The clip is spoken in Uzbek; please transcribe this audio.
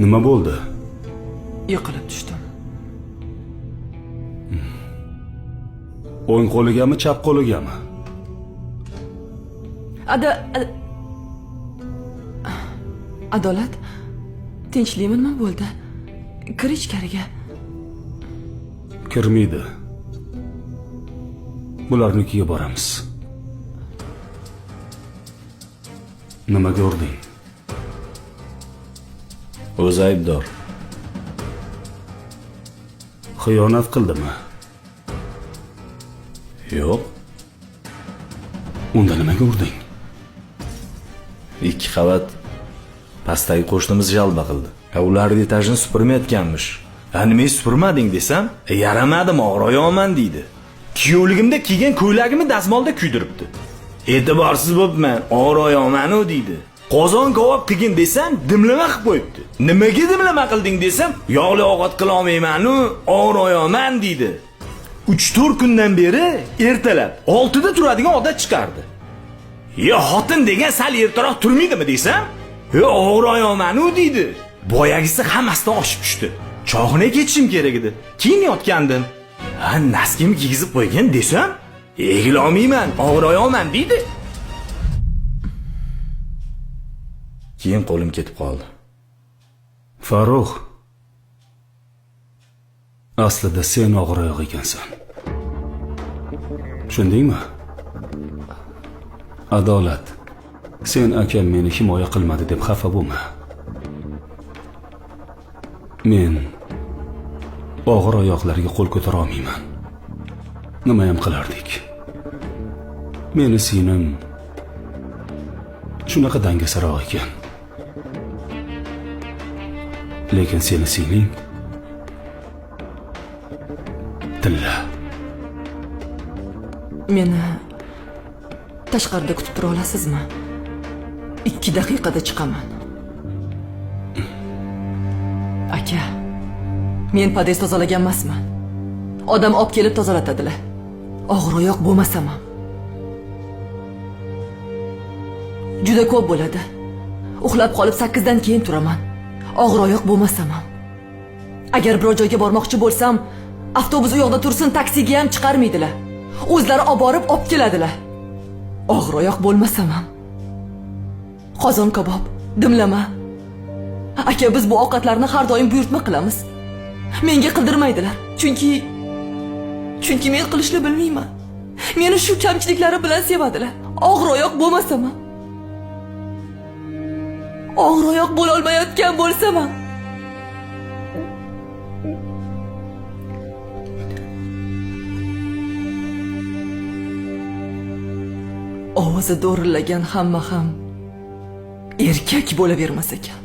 Nima bo'ldi? Yiqilib tushdim. O'ng qo'ligami, chap qo'ligami? Adolat, tinchlikmi, nima bo'ldi? Kir ichkariga. Kirmaydi. Bularnikiga boramiz. Nima ko'rding? O'zi aybdor. Xiyonat qildimi? Yo'q. Unda nima ko'rding? 2 qavat pastdagi qo'shnimiz jalba qildi. Ularning etajini supurmayotganmish. Nimaga supurmading desam, yaramadim, og'riyapman deydi. Kuyovligimda kiygan ko'ylagimni dazmolda kuydiribdi. E'tiborsiz bo'pman, og'riyapman-u deydi. Qozon kabob qilgin desam, dimlama qilib qo'yibdi. Nimaga dimlama qilding desam, yog'li ovqat qila olmayman-u, og'riyapman deydi. 3-4 kundan beri ertalab 6 da turadigan odat chiqardi. Ya xotin degan sal ertaroq turmaydimi desam, og'riyapman-u deydi. Boyagisi hammasidan oshib tushdi. Chog'ini ketishim kerak edi. Keyin yotgandim. Naskimni kiygizib qo'ygan desam, egilolmayman, og'riyapman deydi. Keyin qo'lim ketib qoldi. Farruh, aslida sen og'riyoq ekansan. Tushundingmi? Adolat, sen akam meni himoya qilmadi deb xafa bo'lma. Men og'ir oyoqlarga qo'l ko'tara olmayman. Nima ham qilardik? Meni singlim shunaqa dangasaroq ekan. Lekin seni singling Tilla. Meni tashqarida kutib tura olasizmi? 2 daqiqada chiqaman. Aka, men podest tozalagan emasman. Odam olib kelib tozalatadilar. Og'ir oyoq bo'lmasam ham. Juda ko'p bo'ladi. Uxlab qolib 8 dan keyin turaman. Og'ir oyoq bo'lmasam ham. Agar biror joyga bormoqchi bo'lsam, avtobus u yoqda tursin, taksiga ham chiqarmaydilar. O'zlari olib borib olib keladilar. Og'ir oyoq bo'lmasam ham. Qozon kabob, dimlama. Aka, biz bu ovqatlarni har doim buyurtma qilamiz. Menga qildirmaydilar. Chunki men qilishni bilmayman. Meni shu kamchiliklari bilan sevadilar. Og'ir oyoq bo'lmasam ham. Og'ir oyoq bo'la olmayotgan bo'lsam ham. Ovozi do'rillagan hamma ham erkak bo'lavermas ekan.